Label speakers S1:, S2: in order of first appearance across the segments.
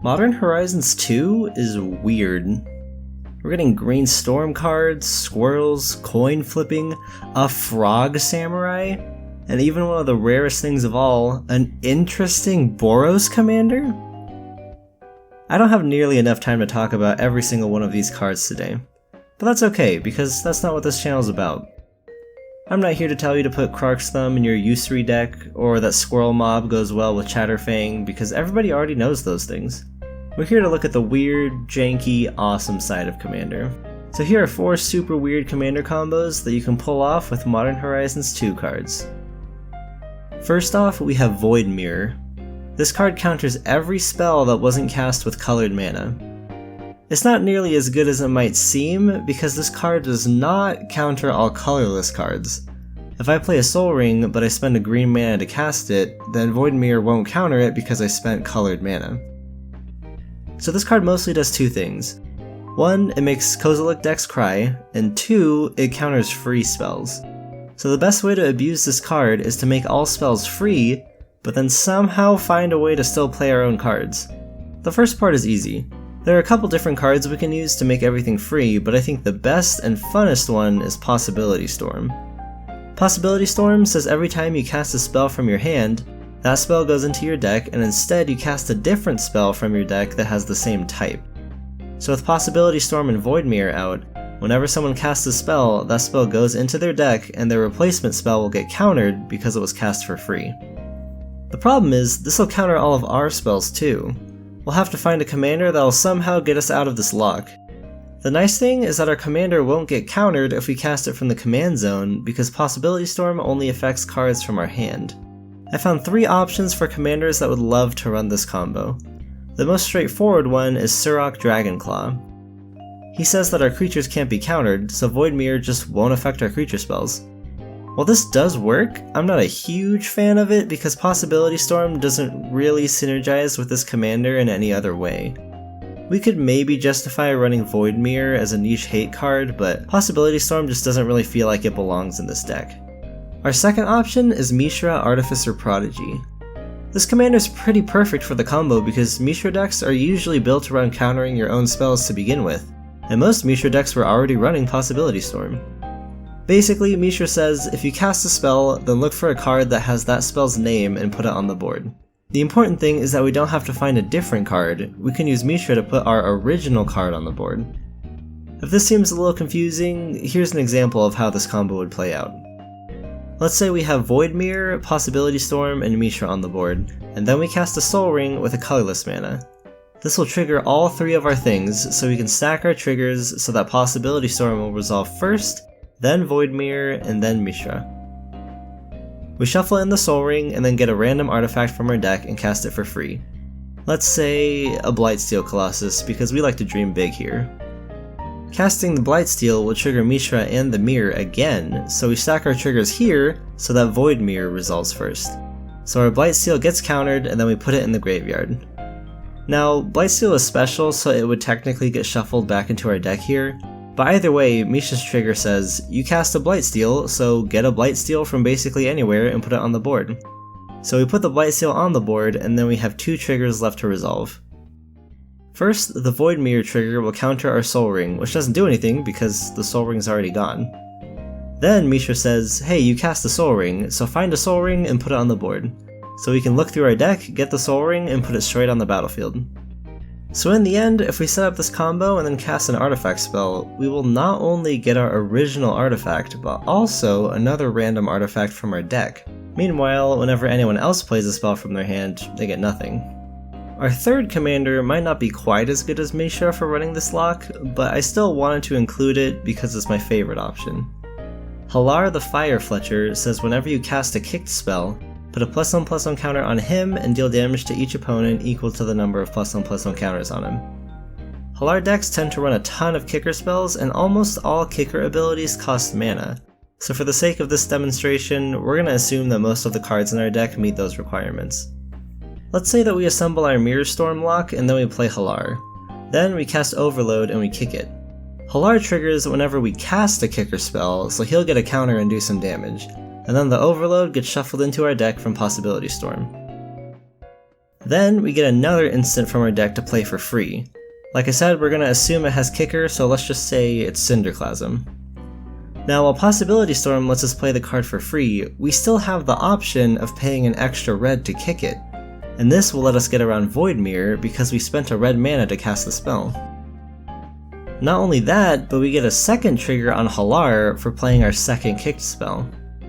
S1: Modern Horizons 2 is weird. We're getting green storm cards, squirrels, coin flipping, a frog samurai, and even one of the rarest things of all, an interesting Boros commander? I don't have nearly enough time to talk about every single one of these cards today, but that's okay because that's not what this channel is about. I'm not here to tell you to put Krark's Thumb in your Usury deck, or that Squirrel Mob goes well with Chatterfang, because everybody already knows those things. We're here to look at the weird, janky, awesome side of Commander. So here are 4 super weird Commander combos that you can pull off with Modern Horizons 2 cards. First off, we have Void Mirror. This card counters every spell that wasn't cast with colored mana. It's not nearly as good as it might seem, because this card does not counter all colorless cards. If I play a Soul Ring, but I spend a green mana to cast it, then Void Mirror won't counter it because I spent colored mana. So this card mostly does 2 things. 1, it makes Kozilek decks cry, and 2, it counters free spells. So the best way to abuse this card is to make all spells free, but then somehow find a way to still play our own cards. The first part is easy. There are a couple different cards we can use to make everything free, but I think the best and funnest one is Possibility Storm. Possibility Storm says every time you cast a spell from your hand, that spell goes into your deck, and instead you cast a different spell from your deck that has the same type. So with Possibility Storm and Void Mirror out, whenever someone casts a spell, that spell goes into their deck and their replacement spell will get countered because it was cast for free. The problem is, this will counter all of our spells too. We'll have to find a commander that'll somehow get us out of this lock. The nice thing is that our commander won't get countered if we cast it from the command zone, because Possibility Storm only affects cards from our hand. I found 3 options for commanders that would love to run this combo. The most straightforward one is Surok Dragonclaw. He says that our creatures can't be countered, so Void Mirror just won't affect our creature spells. While this does work, I'm not a huge fan of it because Possibility Storm doesn't really synergize with this commander in any other way. We could maybe justify running Void Mirror as a niche hate card, but Possibility Storm just doesn't really feel like it belongs in this deck. Our second option is Mishra Artificer Prodigy. This commander is pretty perfect for the combo because Mishra decks are usually built around countering your own spells to begin with, and most Mishra decks were already running Possibility Storm. Basically, Mishra says, if you cast a spell, then look for a card that has that spell's name and put it on the board. The important thing is that we don't have to find a different card, we can use Mishra to put our original card on the board. If this seems a little confusing, here's an example of how this combo would play out. Let's say we have Void Mirror, Possibility Storm, and Mishra on the board, and then we cast a Soul Ring with a colorless mana. This will trigger all 3 of our things, so we can stack our triggers so that Possibility Storm will resolve first, then Void Mirror, and then Mishra. We shuffle in the Soul Ring and then get a random artifact from our deck and cast it for free. Let's say a Blightsteel Colossus, because we like to dream big here. Casting the Blightsteel will trigger Mishra and the Mirror again, so we stack our triggers here so that Void Mirror resolves first. So our Blightsteel gets countered and then we put it in the graveyard. Now, Blightsteel is special, so it would technically get shuffled back into our deck here, but either way, Mishra's trigger says, you cast a Blightsteel, so get a Blightsteel from basically anywhere and put it on the board. So we put the Blightsteel on the board, and then we have 2 triggers left to resolve. First, the Void Mirror trigger will counter our Soul Ring, which doesn't do anything because the Soul Ring's already gone. Then Mishra says, hey, you cast a Soul Ring, so find a Soul Ring and put it on the board. So we can look through our deck, get the Soul Ring, and put it straight on the battlefield. So in the end, if we set up this combo and then cast an artifact spell, we will not only get our original artifact, but also another random artifact from our deck. Meanwhile, whenever anyone else plays a spell from their hand, they get nothing. Our third commander might not be quite as good as Mishra for running this lock, but I still wanted to include it because it's my favorite option. Halar the Fire Fletcher says whenever you cast a kicked spell, put a +1/+1 counter on him and deal damage to each opponent equal to the number of +1/+1 counters on him. Halar decks tend to run a ton of kicker spells, and almost all kicker abilities cost mana, so for the sake of this demonstration, we're going to assume that most of the cards in our deck meet those requirements. Let's say that we assemble our Mirror Storm lock and then we play Halar. Then we cast Overload and we kick it. Halar triggers whenever we cast a kicker spell, so he'll get a counter and do some damage, and then the Overload gets shuffled into our deck from Possibility Storm. Then we get another instant from our deck to play for free. Like I said, we're going to assume it has kicker, so let's just say it's Cinderclasm. Now, while Possibility Storm lets us play the card for free, we still have the option of paying an extra red to kick it, and this will let us get around Void Mirror because we spent a red mana to cast the spell. Not only that, but we get a second trigger on Halar for playing our second kicked spell.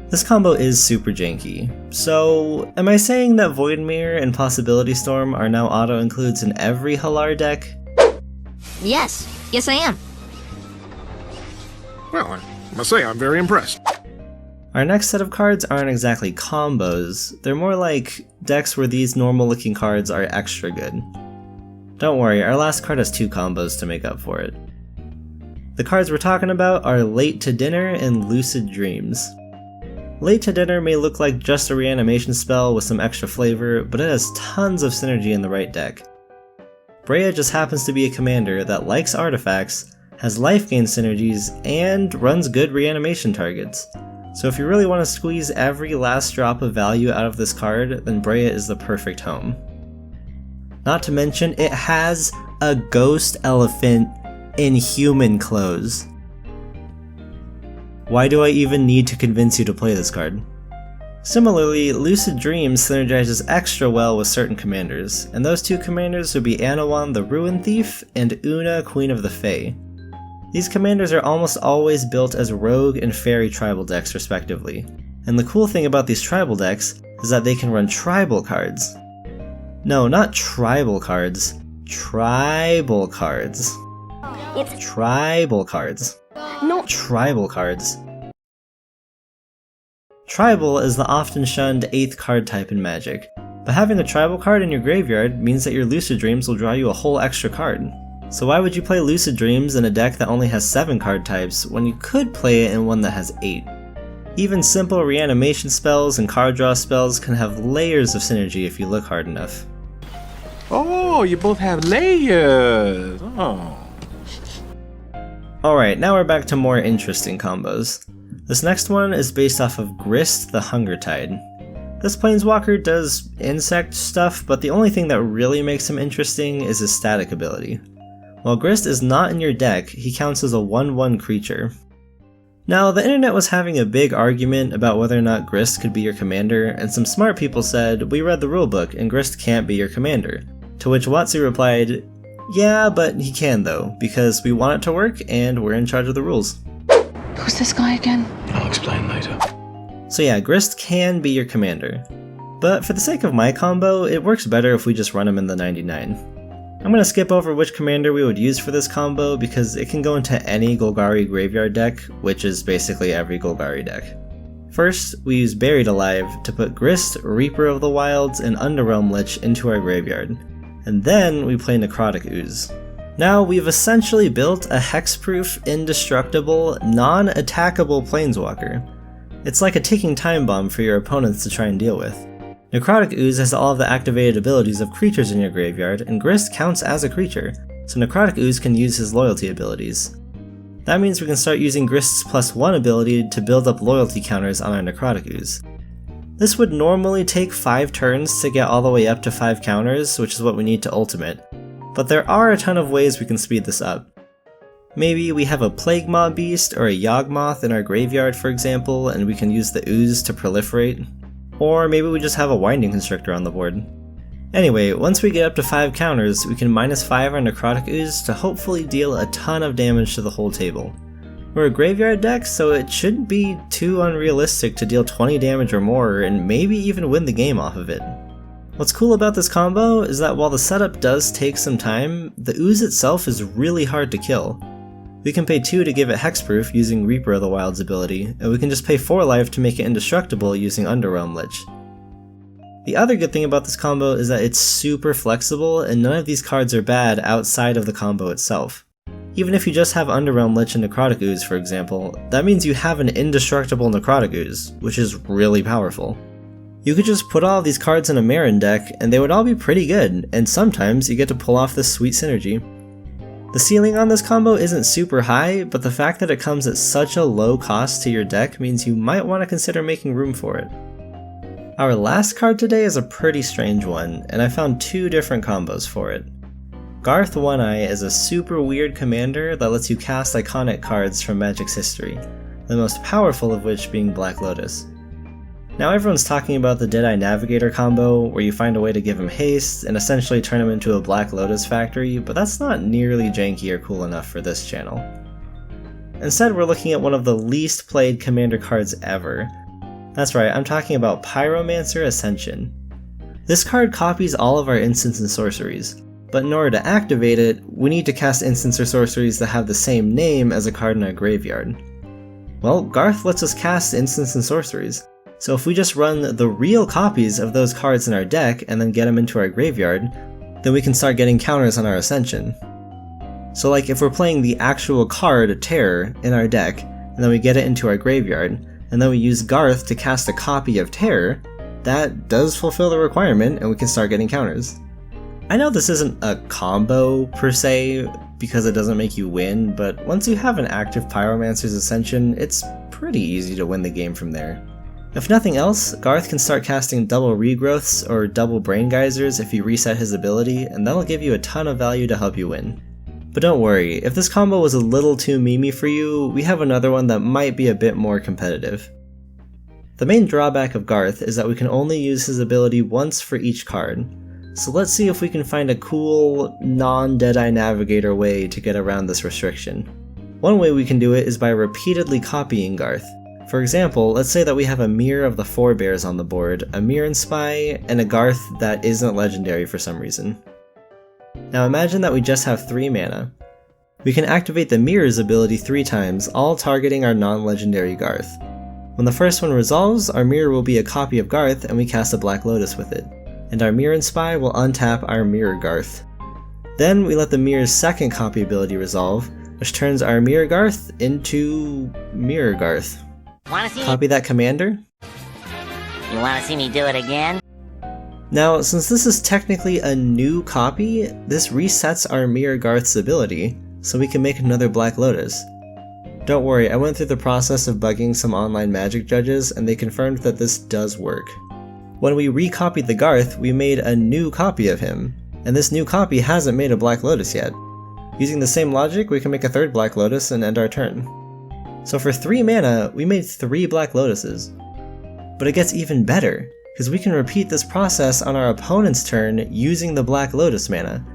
S1: This combo is super janky. So, am I saying that Void Mirror and Possibility Storm are now auto-includes in every Halar deck?
S2: Yes I am.
S3: Well, I must say I'm very impressed.
S1: Our next set of cards aren't exactly combos, they're more like decks where these normal looking cards are extra good. Don't worry, our last card has 2 combos to make up for it. The cards we're talking about are Late to Dinner and Lucid Dreams. Late to Dinner may look like just a reanimation spell with some extra flavor, but it has tons of synergy in the right deck. Brea just happens to be a commander that likes artifacts, has life gain synergies, and runs good reanimation targets. So if you really want to squeeze every last drop of value out of this card, then Brea is the perfect home. Not to mention, it has a ghost elephant in human clothes. Why do I even need to convince you to play this card? Similarly, Lucid Dreams synergizes extra well with certain commanders, and those 2 commanders would be Anawan the Ruin Thief and Una Queen of the Fae. These commanders are almost always built as rogue and fairy tribal decks respectively, and the cool thing about these tribal decks is that they can run tribal cards. No, not tribal cards. Tribal cards.
S2: It's
S1: Tribal cards.
S2: no.
S1: Tribal cards. Tribal is the often shunned 8th card type in Magic, but having a tribal card in your graveyard means that your Lucid Dreams will draw you a whole extra card. So why would you play Lucid Dreams in a deck that only has 7 card types when you could play it in one that has 8? Even simple reanimation spells and card draw spells can have layers of synergy if you look hard enough.
S3: Oh, you both have layers. Oh.
S1: Alright, now we're back to more interesting combos. This next one is based off of Grist the Hunger Tide. This planeswalker does insect stuff, but the only thing that really makes him interesting is his static ability. While Grist is not in your deck, he counts as a 1/1 creature. Now, the internet was having a big argument about whether or not Grist could be your commander, and some smart people said, "We read the rulebook, and Grist can't be your commander." To which Watsu replied, "Yeah, but he can though, because we want it to work, and we're in charge of the rules."
S4: Who's this guy again?
S5: I'll explain later.
S1: So yeah, Grist can be your commander. But for the sake of my combo, it works better if we just run him in the 99. I'm going to skip over which commander we would use for this combo because it can go into any Golgari graveyard deck, which is basically every Golgari deck. First, we use Buried Alive to put Grist, Reaper of the Wilds, and Underrealm Lich into our graveyard, and then we play Necrotic Ooze. Now we've essentially built a hexproof, indestructible, non-attackable planeswalker. It's like a ticking time bomb for your opponents to try and deal with. Necrotic Ooze has all of the activated abilities of creatures in your graveyard, and Grist counts as a creature, so Necrotic Ooze can use his loyalty abilities. That means we can start using Grist's +1 ability to build up loyalty counters on our Necrotic Ooze. This would normally take 5 turns to get all the way up to 5 counters, which is what we need to ultimate, but there are a ton of ways we can speed this up. Maybe we have a Plague Maw Beast or a Yawgmoth in our graveyard, for example, and we can use the Ooze to proliferate. Or maybe we just have a Winding Constrictor on the board. Anyway, once we get up to 5 counters, we can -5 our Necrotic Ooze to hopefully deal a ton of damage to the whole table. We're a graveyard deck, so it shouldn't be too unrealistic to deal 20 damage or more and maybe even win the game off of it. What's cool about this combo is that while the setup does take some time, the Ooze itself is really hard to kill. We can pay 2 to give it hexproof using Reaper of the Wild's ability, and we can just pay 4 life to make it indestructible using Underrealm Lich. The other good thing about this combo is that it's super flexible and none of these cards are bad outside of the combo itself. Even if you just have Underrealm Lich and Necrotic Ooze, for example, that means you have an indestructible Necrotic Ooze, which is really powerful. You could just put all of these cards in a Marin deck and they would all be pretty good, and sometimes you get to pull off this sweet synergy. The ceiling on this combo isn't super high, but the fact that it comes at such a low cost to your deck means you might want to consider making room for it. Our last card today is a pretty strange one, and I found two different combos for it. Garth One-Eye is a super weird commander that lets you cast iconic cards from Magic's history, the most powerful of which being Black Lotus. Now everyone's talking about the Deadeye Navigator combo, where you find a way to give him haste and essentially turn him into a Black Lotus factory, but that's not nearly janky or cool enough for this channel. Instead, we're looking at one of the least played commander cards ever. That's right, I'm talking about Pyromancer Ascension. This card copies all of our instants and sorceries, but in order to activate it, we need to cast instants or sorceries that have the same name as a card in our graveyard. Well, Garth lets us cast instants and sorceries, so if we just run the real copies of those cards in our deck and then get them into our graveyard, then we can start getting counters on our Ascension. So like if we're playing the actual card Terror in our deck, and then we get it into our graveyard, and then we use Garth to cast a copy of Terror, that does fulfill the requirement and we can start getting counters. I know this isn't a combo per se, because it doesn't make you win, but once you have an active Pyromancer's Ascension, it's pretty easy to win the game from there. If nothing else, Garth can start casting double regrowths or double brain geysers if you reset his ability, and that'll give you a ton of value to help you win. But don't worry, if this combo was a little too memey for you, we have another one that might be a bit more competitive. The main drawback of Garth is that we can only use his ability once for each card, so let's see if we can find a cool, non-Deadeye Navigator way to get around this restriction. One way we can do it is by repeatedly copying Garth. For example, let's say that we have a Mirror of the Forebears on the board, a Mirror and Spy, and a Garth that isn't legendary for some reason. Now imagine that we just have 3 mana. We can activate the Mirror's ability 3 times, all targeting our non-legendary Garth. When the first one resolves, our Mirror will be a copy of Garth and we cast a Black Lotus with it, and our Mirror and Spy will untap our Mirror Garth. Then we let the Mirror's second copy ability resolve, which turns our Mirror Garth into Mirror Garth. Copy that, Commander?
S2: You wanna see me do it again?
S1: Now, since this is technically a new copy, this resets our Mirror Garth's ability, so we can make another Black Lotus. Don't worry, I went through the process of bugging some online Magic judges, and they confirmed that this does work. When we recopied the Garth, we made a new copy of him, and this new copy hasn't made a Black Lotus yet. Using the same logic, we can make a third Black Lotus and end our turn. So for 3 mana, we made 3 Black Lotuses. But it gets even better, because we can repeat this process on our opponent's turn using the Black Lotus mana.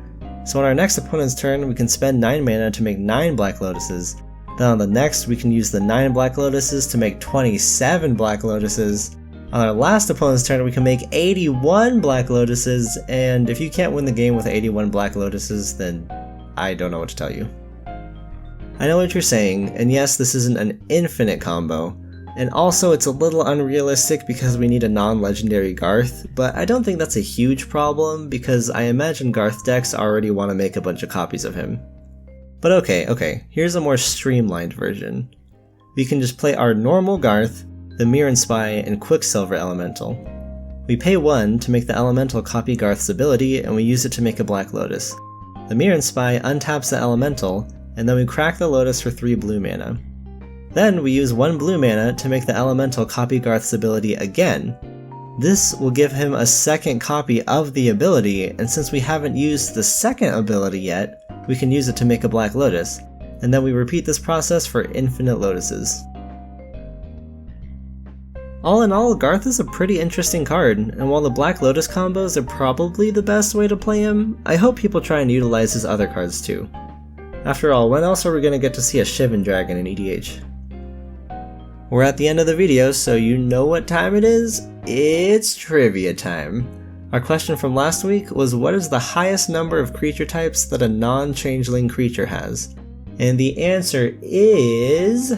S1: So on our next opponent's turn, we can spend 9 mana to make 9 Black Lotuses. Then on the next, we can use the 9 Black Lotuses to make 27 Black Lotuses. On our last opponent's turn, we can make 81 Black Lotuses, and if you can't win the game with 81 Black Lotuses, then I don't know what to tell you. I know what you're saying, and yes, this isn't an infinite combo, and also it's a little unrealistic because we need a non-legendary Garth, but I don't think that's a huge problem because I imagine Garth decks already want to make a bunch of copies of him. But okay, here's a more streamlined version. We can just play our normal Garth, the Mirror and Spy, and Quicksilver Elemental. We pay 1 to make the Elemental copy Garth's ability, and we use it to make a Black Lotus. The Mirror and Spy untaps the Elemental, and then we crack the Lotus for 3 blue mana. Then we use 1 blue mana to make the Elemental copy Garth's ability again. This will give him a second copy of the ability, and since we haven't used the second ability yet, we can use it to make a Black Lotus, and then we repeat this process for infinite Lotuses. All in all, Garth is a pretty interesting card, and while the Black Lotus combos are probably the best way to play him, I hope people try and utilize his other cards too. After all, when else are we going to get to see a Shivan Dragon in EDH? We're at the end of the video, so you know what time it is? It's trivia time! Our question from last week was, what is the highest number of creature types that a non-changeling creature has? And the answer is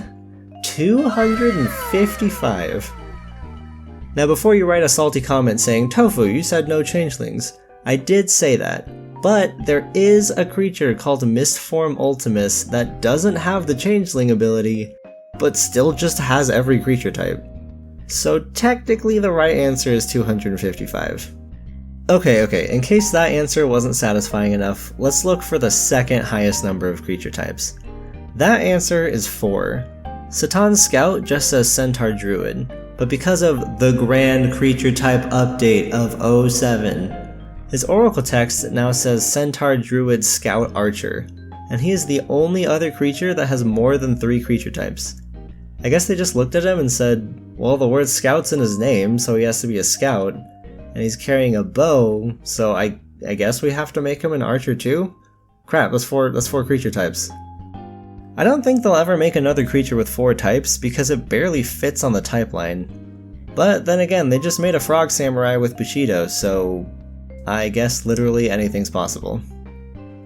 S1: 255. Now before you write a salty comment saying, Tofu, you said no changelings, I did say that. But there is a creature called Mistform Ultimus that doesn't have the Changeling ability, but still just has every creature type. So technically the right answer is 255. Okay, in case that answer wasn't satisfying enough, let's look for the second highest number of creature types. That answer is 4. Satan's Scout just says Centaur Druid, but because of the Grand Creature Type update of 07, his Oracle text now says Centaur, Druid, Scout, Archer, and he is the only other creature that has more than 3 creature types. I guess they just looked at him and said, well, the word Scout's in his name, so he has to be a Scout, and he's carrying a bow, so I guess we have to make him an Archer too? Crap, that's 4 creature types. I don't think they'll ever make another creature with 4 types because it barely fits on the type line. But then again, they just made a Frog Samurai with Bushido, so I guess literally anything's possible.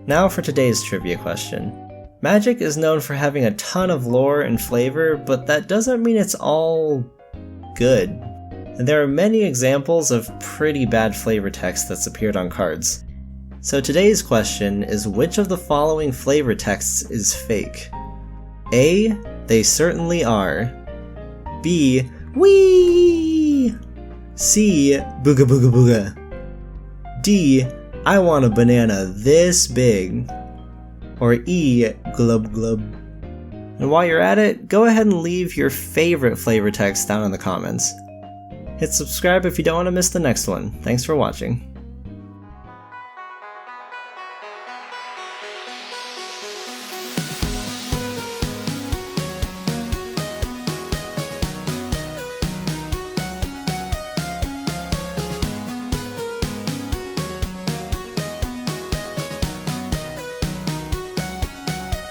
S1: Now for today's trivia question. Magic is known for having a ton of lore and flavor, but that doesn't mean it's all good. And there are many examples of pretty bad flavor text that's appeared on cards. So today's question is, which of the following flavor texts is fake? A. They certainly are. B. Wee! C. Booga booga booga. D. I want a banana this big. Or E. Glub glub. And while you're at it, go ahead and leave your favorite flavor text down in the comments. Hit subscribe if you don't want to miss the next one. Thanks for watching.